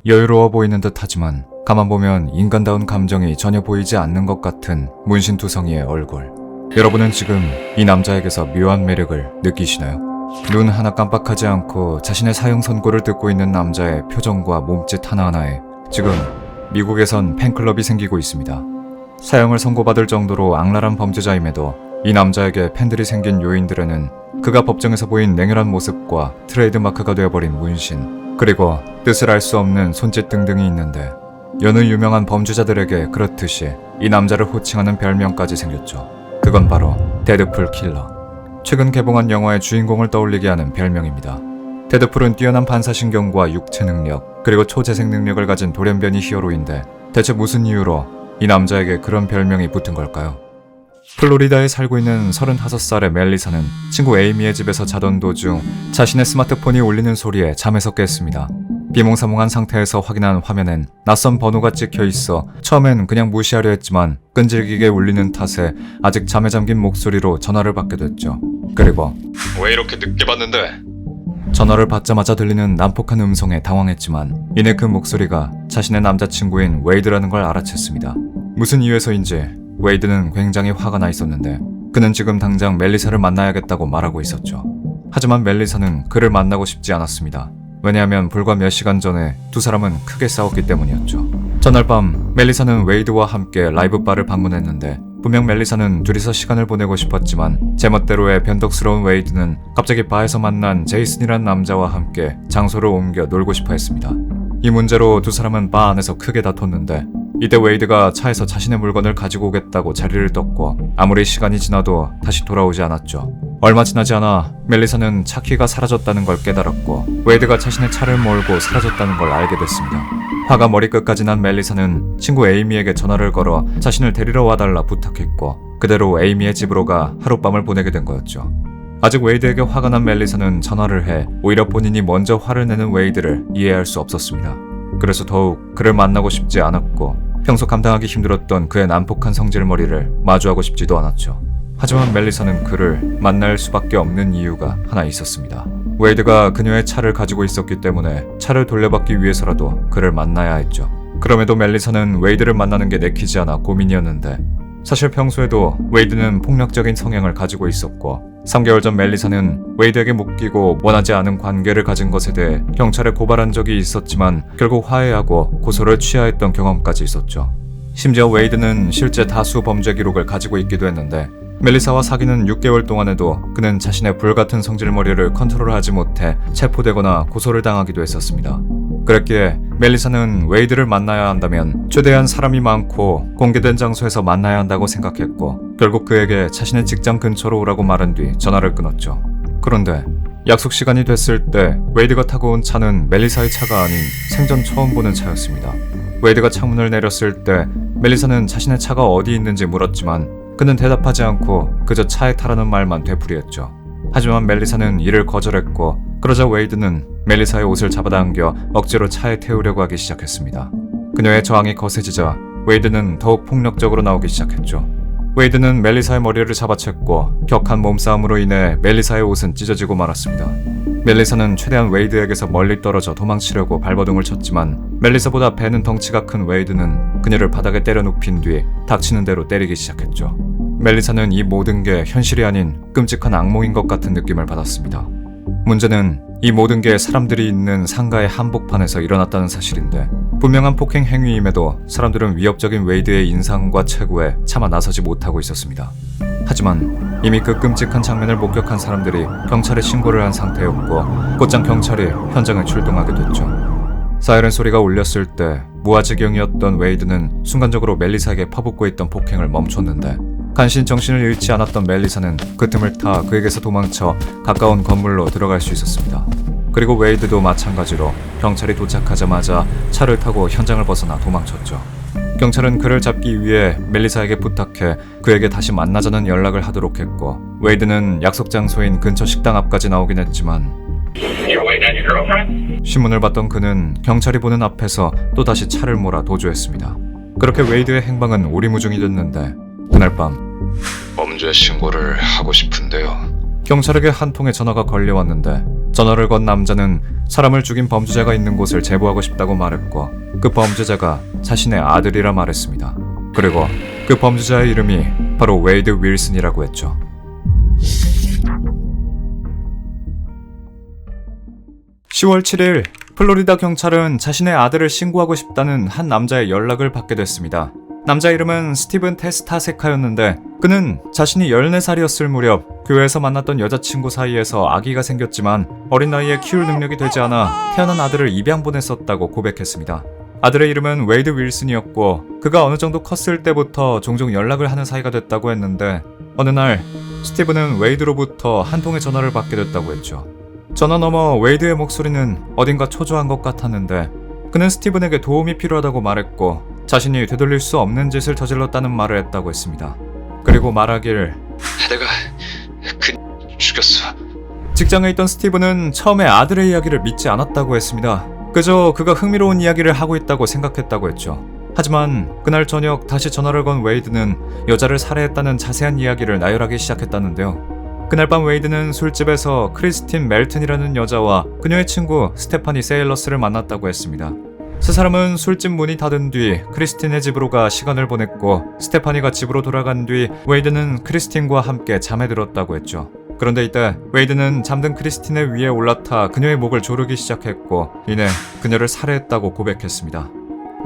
여유로워 보이는 듯 하지만 가만 보면 인간다운 감정이 전혀 보이지 않는 것 같은 문신투성이의 얼굴. 여러분은 지금 이 남자에게서 묘한 매력을 느끼시나요? 눈 하나 깜빡하지 않고 자신의 사형 선고를 듣고 있는 남자의 표정과 몸짓 하나하나에 지금 미국에선 팬클럽이 생기고 있습니다. 사형을 선고받을 정도로 악랄한 범죄자임에도 이 남자에게 팬들이 생긴 요인들에는 그가 법정에서 보인 냉혈한 모습과 트레이드마크가 되어버린 문신, 그리고 뜻을 알 수 없는 손짓 등등이 있는데, 여느 유명한 범죄자들에게 그렇듯이 이 남자를 호칭하는 별명까지 생겼죠. 그건 바로 데드풀 킬러. 최근 개봉한 영화의 주인공을 떠올리게 하는 별명입니다. 데드풀은 뛰어난 반사신경과 육체 능력, 그리고 초재생 능력을 가진 돌연변이 히어로인데 대체 무슨 이유로 이 남자에게 그런 별명이 붙은 걸까요? 플로리다에 살고 있는 35살의 멜리사는 친구 에이미의 집에서 자던 도중 자신의 스마트폰이 울리는 소리에 잠에서 깼습니다. 비몽사몽한 상태에서 확인한 화면엔 낯선 번호가 찍혀 있어 처음엔 그냥 무시하려 했지만 끈질기게 울리는 탓에 아직 잠에 잠긴 목소리로 전화를 받게 됐죠. 그리고 왜 이렇게 늦게 받는데? 전화를 받자마자 들리는 난폭한 음성에 당황했지만 이내 그 목소리가 자신의 남자친구인 웨이드라는 걸 알아챘습니다. 무슨 이유에서인지 웨이드는 굉장히 화가 나 있었는데 그는 지금 당장 멜리사를 만나야겠다고 말하고 있었죠. 하지만 멜리사는 그를 만나고 싶지 않았습니다. 왜냐하면 불과 몇 시간 전에 두 사람은 크게 싸웠기 때문이었죠. 전날 밤 멜리사는 웨이드와 함께 라이브 바를 방문했는데 분명 멜리사는 둘이서 시간을 보내고 싶었지만 제멋대로의 변덕스러운 웨이드는 갑자기 바에서 만난 제이슨이란 남자와 함께 장소를 옮겨 놀고 싶어 했습니다. 이 문제로 두 사람은 바 안에서 크게 다퉜는데 이때 웨이드가 차에서 자신의 물건을 가지고 오겠다고 자리를 떴고 아무리 시간이 지나도 다시 돌아오지 않았죠. 얼마 지나지 않아 멜리사는 차 키가 사라졌다는 걸 깨달았고 웨이드가 자신의 차를 몰고 사라졌다는 걸 알게 됐습니다. 화가 머리끝까지 난 멜리사는 친구 에이미에게 전화를 걸어 자신을 데리러 와달라 부탁했고 그대로 에이미의 집으로 가 하룻밤을 보내게 된 거였죠. 아직 웨이드에게 화가 난 멜리사는 전화를 해 오히려 본인이 먼저 화를 내는 웨이드를 이해할 수 없었습니다. 그래서 더욱 그를 만나고 싶지 않았고 평소 감당하기 힘들었던 그의 난폭한 성질머리를 마주하고 싶지도 않았죠. 하지만 멜리사는 그를 만날 수밖에 없는 이유가 하나 있었습니다. 웨이드가 그녀의 차를 가지고 있었기 때문에 차를 돌려받기 위해서라도 그를 만나야 했죠. 그럼에도 멜리사는 웨이드를 만나는 게 내키지 않아 고민이었는데 사실 평소에도 웨이드는 폭력적인 성향을 가지고 있었고 3개월 전 멜리사는 웨이드에게 묶이고 원하지 않은 관계를 가진 것에 대해 경찰에 고발한 적이 있었지만 결국 화해하고 고소를 취하했던 경험까지 있었죠. 심지어 웨이드는 실제 다수 범죄 기록을 가지고 있기도 했는데 멜리사와 사귀는 6개월 동안에도 그는 자신의 불같은 성질머리를 컨트롤하지 못해 체포되거나 고소를 당하기도 했었습니다. 그랬기에 멜리사는 웨이드를 만나야 한다면 최대한 사람이 많고 공개된 장소에서 만나야 한다고 생각했고 결국 그에게 자신의 직장 근처로 오라고 말한 뒤 전화를 끊었죠. 그런데 약속 시간이 됐을 때 웨이드가 타고 온 차는 멜리사의 차가 아닌 생전 처음 보는 차였습니다. 웨이드가 창문을 내렸을 때 멜리사는 자신의 차가 어디 있는지 물었지만 그는 대답하지 않고 그저 차에 타라는 말만 되풀이했죠. 하지만 멜리사는 이를 거절했고 그러자 웨이드는 멜리사의 옷을 잡아당겨 억지로 차에 태우려고 하기 시작했습니다. 그녀의 저항이 거세지자 웨이드는 더욱 폭력적으로 나오기 시작했죠. 웨이드는 멜리사의 머리를 잡아챘고 격한 몸싸움으로 인해 멜리사의 옷은 찢어지고 말았습니다. 멜리사는 최대한 웨이드에게서 멀리 떨어져 도망치려고 발버둥을 쳤지만 멜리사보다 배는 덩치가 큰 웨이드는 그녀를 바닥에 때려 눕힌 뒤 닥치는 대로 때리기 시작했죠. 멜리사는 이 모든 게 현실이 아닌 끔찍한 악몽인 것 같은 느낌을 받았습니다. 문제는 이 모든 게 사람들이 있는 상가의 한복판에서 일어났다는 사실인데 분명한 폭행 행위임에도 사람들은 위협적인 웨이드의 인상과 체구에 차마 나서지 못하고 있었습니다. 하지만 이미 그 끔찍한 장면을 목격한 사람들이 경찰에 신고를 한 상태였고 곧장 경찰이 현장에 출동하게 됐죠. 사이렌 소리가 울렸을 때 무아지경이었던 웨이드는 순간적으로 멜리사에게 퍼붓고 있던 폭행을 멈췄는데 간신 정신을 잃지 않았던 멜리사는 그 틈을 타 그에게서 도망쳐 가까운 건물로 들어갈 수 있었습니다. 그리고 웨이드도 마찬가지로 경찰이 도착하자마자 차를 타고 현장을 벗어나 도망쳤죠. 경찰은 그를 잡기 위해 멜리사에게 부탁해 그에게 다시 만나자는 연락을 하도록 했고 웨이드는 약속 장소인 근처 식당 앞까지 나오긴 했지만 신문을 봤던 그는 경찰이 보는 앞에서 또다시 차를 몰아 도주했습니다. 그렇게 웨이드의 행방은 오리무중이 됐는데 그날 밤 범죄 신고를 하고 싶은데요. 경찰에게 한 통의 전화가 걸려왔는데 전화를 건 남자는 사람을 죽인 범죄자가 있는 곳을 제보하고 싶다고 말했고 그 범죄자가 자신의 아들이라 말했습니다. 그리고 그 범죄자의 이름이 바로 웨이드 윌슨이라고 했죠. (10월 7일) 플로리다 경찰은 자신의 아들을 신고하고 싶다는 한 남자의 연락을 받게 됐습니다. 남자 이름은 스티븐 테스타세카였는데 그는 자신이 14살이었을 무렵 교회에서 만났던 여자친구 사이에서 아기가 생겼지만 어린 나이에 키울 능력이 되지 않아 태어난 아들을 입양 보냈었다고 고백했습니다. 아들의 이름은 웨이드 윌슨이었고 그가 어느 정도 컸을 때부터 종종 연락을 하는 사이가 됐다고 했는데 어느 날 스티븐은 웨이드로부터 한 통의 전화를 받게 됐다고 했죠. 전화 너머 웨이드의 목소리는 어딘가 초조한 것 같았는데 그는 스티븐에게 도움이 필요하다고 말했고 자신이 되돌릴 수 없는 짓을 저질렀다는 말을 했다고 했습니다. 그리고 말하길 내가 죽였어. 직장에 있던 스티븐은 처음에 아들의 이야기를 믿지 않았다고 했습니다. 그저 그가 흥미로운 이야기를 하고 있다고 생각했다고 했죠. 하지만 그날 저녁 다시 전화를 건 웨이드는 여자를 살해했다는 자세한 이야기를 나열하기 시작했다는데요. 그날 밤 웨이드는 술집에서 크리스틴 멜튼이라는 여자와 그녀의 친구 스테파니 세일러스를 만났다고 했습니다. 세 사람은 술집 문이 닫은 뒤 크리스틴의 집으로 가 시간을 보냈고 스테파니가 집으로 돌아간 뒤 웨이드는 크리스틴과 함께 잠에 들었다고 했죠. 그런데 이때 웨이드는 잠든 크리스틴의 위에 올라타 그녀의 목을 조르기 시작했고 이내 그녀를 살해했다고 고백했습니다.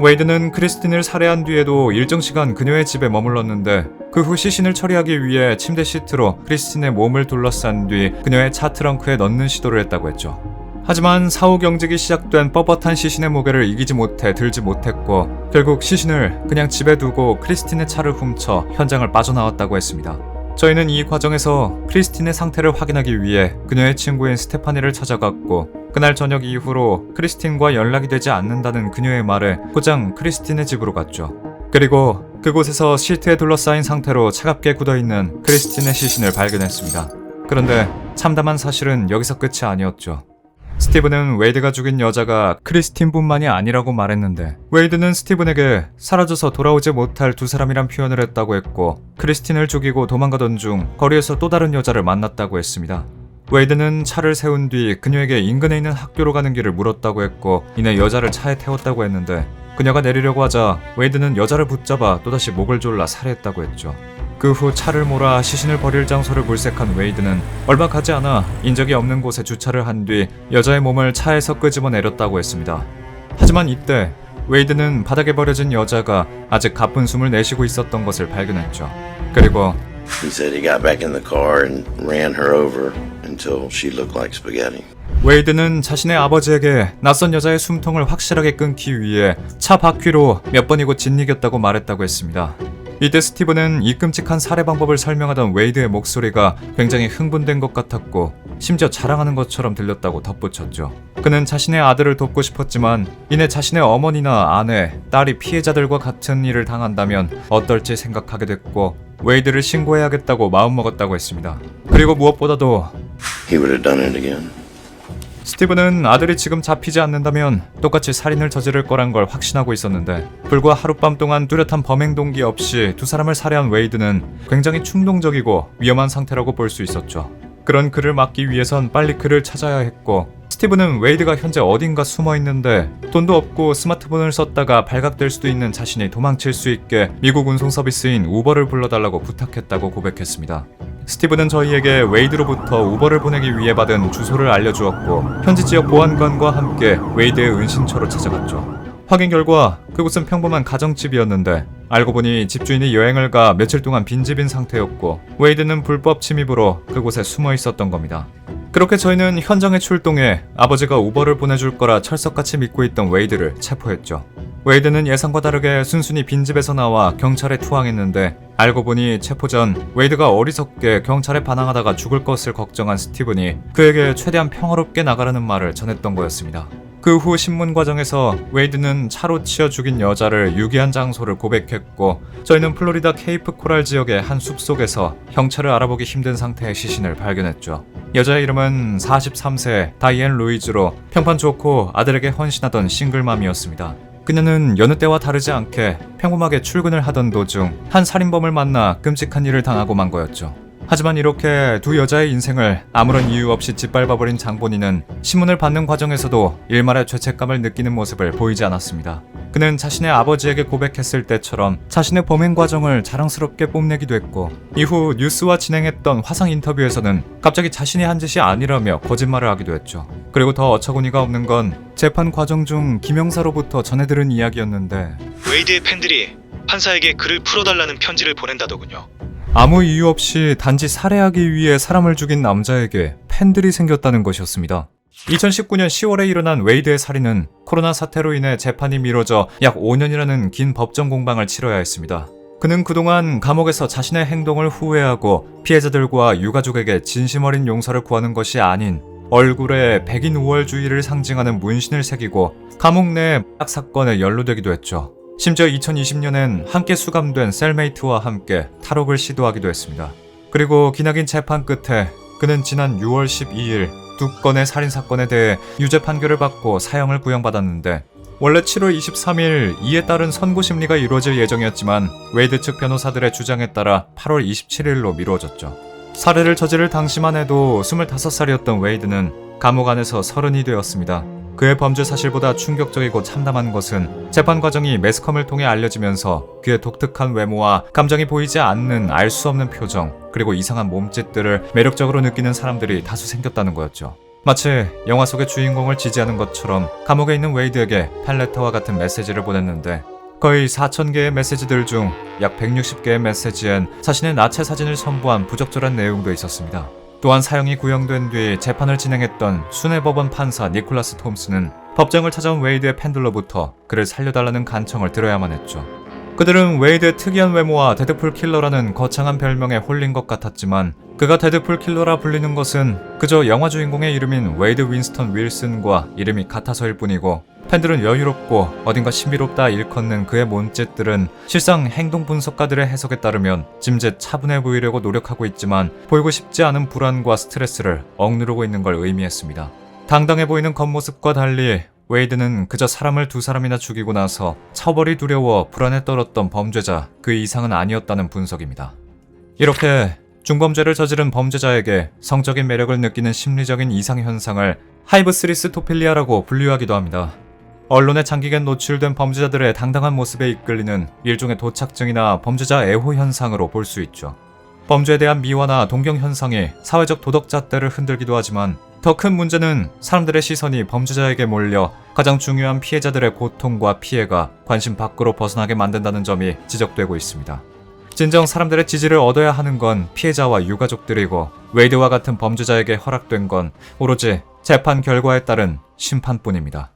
웨이드는 크리스틴을 살해한 뒤에도 일정 시간 그녀의 집에 머물렀는데 그 후 시신을 처리하기 위해 침대 시트로 크리스틴의 몸을 둘러싼 뒤 그녀의 차 트렁크에 넣는 시도를 했다고 했죠. 하지만 사후 경직이 시작된 뻣뻣한 시신의 무게를 이기지 못해 들지 못했고 결국 시신을 그냥 집에 두고 크리스틴의 차를 훔쳐 현장을 빠져나왔다고 했습니다. 저희는 이 과정에서 크리스틴의 상태를 확인하기 위해 그녀의 친구인 스테파니를 찾아갔고 그날 저녁 이후로 크리스틴과 연락이 되지 않는다는 그녀의 말에 곧장 크리스틴의 집으로 갔죠. 그리고 그곳에서 시트에 둘러싸인 상태로 차갑게 굳어있는 크리스틴의 시신을 발견했습니다. 그런데 참담한 사실은 여기서 끝이 아니었죠. 스티븐은 웨이드가 죽인 여자가 크리스틴뿐만이 아니라고 말했는데 웨이드는 스티븐에게 사라져서 돌아오지 못할 두 사람이란 표현을 했다고 했고 크리스틴을 죽이고 도망가던 중 거리에서 또 다른 여자를 만났다고 했습니다. 웨이드는 차를 세운 뒤 그녀에게 인근에 있는 학교로 가는 길을 물었다고 했고 이내 여자를 차에 태웠다고 했는데 그녀가 내리려고 하자 웨이드는 여자를 붙잡아 또다시 목을 졸라 살해했다고 했죠. 그 후 차를 몰아 시신을 버릴 장소를 물색한 웨이드는 얼마 가지 않아 인적이 없는 곳에 주차를 한 뒤 여자의 몸을 차에서 끄집어 내렸다고 했습니다. 하지만 이때 웨이드는 바닥에 버려진 여자가 아직 가쁜 숨을 내쉬고 있었던 것을 발견했죠. 그리고 He said he got back in the car and ran her over until she looked like spaghetti. 웨이드는 자신의 아버지에게 낯선 여자의 숨통을 확실하게 끊기 위해 차 바퀴로 몇 번이고 짓이겼다고 말했다고 했습니다. 이때 스티븐은 이 끔찍한 살해 방법을 설명하던 웨이드의 목소리가 굉장히 흥분된 것 같았고 심지어 자랑하는 것처럼 들렸다고 덧붙였죠. 그는 자신의 아들을 돕고 싶었지만 이내 자신의 어머니나 아내, 딸이 피해자들과 같은 일을 당한다면 어떨지 생각하게 됐고 웨이드를 신고해야겠다고 마음먹었다고 했습니다. 그리고 무엇보다도 He would have done it again. 스티븐은 아들이 지금 잡히지 않는다면 똑같이 살인을 저지를 거란 걸 확신하고 있었는데 불과 하룻밤 동안 뚜렷한 범행 동기 없이 두 사람을 살해한 웨이드는 굉장히 충동적이고 위험한 상태라고 볼 수 있었죠. 그런 그를 막기 위해선 빨리 그를 찾아야 했고 스티븐은 웨이드가 현재 어딘가 숨어 있는데 돈도 없고 스마트폰을 썼다가 발각될 수도 있는 자신이 도망칠 수 있게 미국 운송 서비스인 우버를 불러달라고 부탁했다고 고백했습니다. 스티븐은 저희에게 웨이드로부터 우버를 보내기 위해 받은 주소를 알려주었고 현지 지역 보안관과 함께 웨이드의 은신처로 찾아갔죠. 확인 결과 그곳은 평범한 가정집이었는데 알고 보니 집주인이 여행을 가 며칠 동안 빈집인 상태였고 웨이드는 불법 침입으로 그곳에 숨어 있었던 겁니다. 그렇게 저희는 현장에 출동해 아버지가 우버를 보내줄 거라 철석같이 믿고 있던 웨이드를 체포했죠. 웨이드는 예상과 다르게 순순히 빈집에서 나와 경찰에 투항했는데 알고 보니 체포 전 웨이드가 어리석게 경찰에 반항하다가 죽을 것을 걱정한 스티븐이 그에게 최대한 평화롭게 나가라는 말을 전했던 거였습니다. 그 후 신문 과정에서 웨이드는 차로 치어 죽인 여자를 유기한 장소를 고백했고 저희는 플로리다 케이프 코랄 지역의 한 숲속에서 형체를 알아보기 힘든 상태의 시신을 발견했죠. 여자의 이름은 43세 다이앤 루이즈로 평판 좋고 아들에게 헌신하던 싱글맘이었습니다. 그녀는 여느 때와 다르지 않게 평범하게 출근을 하던 도중 한 살인범을 만나 끔찍한 일을 당하고 만 거였죠. 하지만 이렇게 두 여자의 인생을 아무런 이유 없이 짓밟아버린 장본인은 신문을 받는 과정에서도 일말의 죄책감을 느끼는 모습을 보이지 않았습니다. 그는 자신의 아버지에게 고백했을 때처럼 자신의 범행 과정을 자랑스럽게 뽐내기도 했고, 이후 뉴스와 진행했던 화상 인터뷰에서는 갑자기 자신이 한 짓이 아니라며 거짓말을 하기도 했죠. 그리고 더 어처구니가 없는 건 재판 과정 중 김영사로부터 전해들은 이야기였는데, 웨이드의 팬들이 판사에게 그를 풀어달라는 편지를 보낸다더군요. 아무 이유 없이 단지 살해하기 위해 사람을 죽인 남자에게 팬들이 생겼다는 것이었습니다. 2019년 10월에 일어난 웨이드의 살인은 코로나 사태로 인해 재판이 미뤄져 약 5년이라는 긴 법정 공방을 치러야 했습니다. 그는 그동안 감옥에서 자신의 행동을 후회하고 피해자들과 유가족에게 진심 어린 용서를 구하는 것이 아닌 얼굴에 백인 우월주의를 상징하는 문신을 새기고 감옥 내 약 사건에 연루되기도 했죠. 심지어 2020년엔 함께 수감된 셀메이트와 함께 탈옥을 시도하기도 했습니다. 그리고 기나긴 재판 끝에 그는 지난 6월 12일 두 건의 살인사건에 대해 유죄 판결을 받고 사형을 구형받았는데, 원래 7월 23일 이에 따른 선고 심리가 이루어질 예정이었지만 웨이드 측 변호사들의 주장에 따라 8월 27일로 미루어졌죠. 살해를 저지를 당시만 해도 25살이었던 웨이드는 감옥 안에서 서른이 되었습니다. 그의 범죄 사실보다 충격적이고 참담한 것은 재판 과정이 매스컴을 통해 알려지면서 그의 독특한 외모와 감정이 보이지 않는 알 수 없는 표정, 그리고 이상한 몸짓들을 매력적으로 느끼는 사람들이 다수 생겼다는 거였죠. 마치 영화 속의 주인공을 지지하는 것처럼 감옥에 있는 웨이드에게 팬레터와 같은 메시지를 보냈는데, 거의 4,000개의 메시지들 중 약 160개의 메시지엔 자신의 나체 사진을 첨부한 부적절한 내용도 있었습니다. 또한 사형이 구형된 뒤 재판을 진행했던 순회법원 판사 니콜라스 톰스는 법정을 찾아온 웨이드의 팬들로부터 그를 살려달라는 간청을 들어야만 했죠. 그들은 웨이드의 특이한 외모와 데드풀 킬러라는 거창한 별명에 홀린 것 같았지만, 그가 데드풀 킬러라 불리는 것은 그저 영화 주인공의 이름인 웨이드 윈스턴 윌슨과 이름이 같아서일 뿐이고, 팬들은 여유롭고 어딘가 신비롭다 일컫는 그의 몸짓들은 실상 행동 분석가들의 해석에 따르면 짐짓 차분해 보이려고 노력하고 있지만 보이고 싶지 않은 불안과 스트레스를 억누르고 있는 걸 의미했습니다. 당당해 보이는 겉모습과 달리 웨이드는 그저 사람을 두 사람이나 죽이고 나서 처벌이 두려워 불안에 떨었던 범죄자 그 이상은 아니었다는 분석입니다. 이렇게 중범죄를 저지른 범죄자에게 성적인 매력을 느끼는 심리적인 이상현상을 하이브스리스토필리아라고 분류하기도 합니다. 언론에 장기간 노출된 범죄자들의 당당한 모습에 이끌리는 일종의 도착증이나 범죄자 애호 현상으로 볼 수 있죠. 범죄에 대한 미화나 동경 현상이 사회적 도덕 잣대를 흔들기도 하지만, 더 큰 문제는 사람들의 시선이 범죄자에게 몰려 가장 중요한 피해자들의 고통과 피해가 관심 밖으로 벗어나게 만든다는 점이 지적되고 있습니다. 진정 사람들의 지지를 얻어야 하는 건 피해자와 유가족들이고, 웨이드와 같은 범죄자에게 허락된 건 오로지 재판 결과에 따른 심판뿐입니다.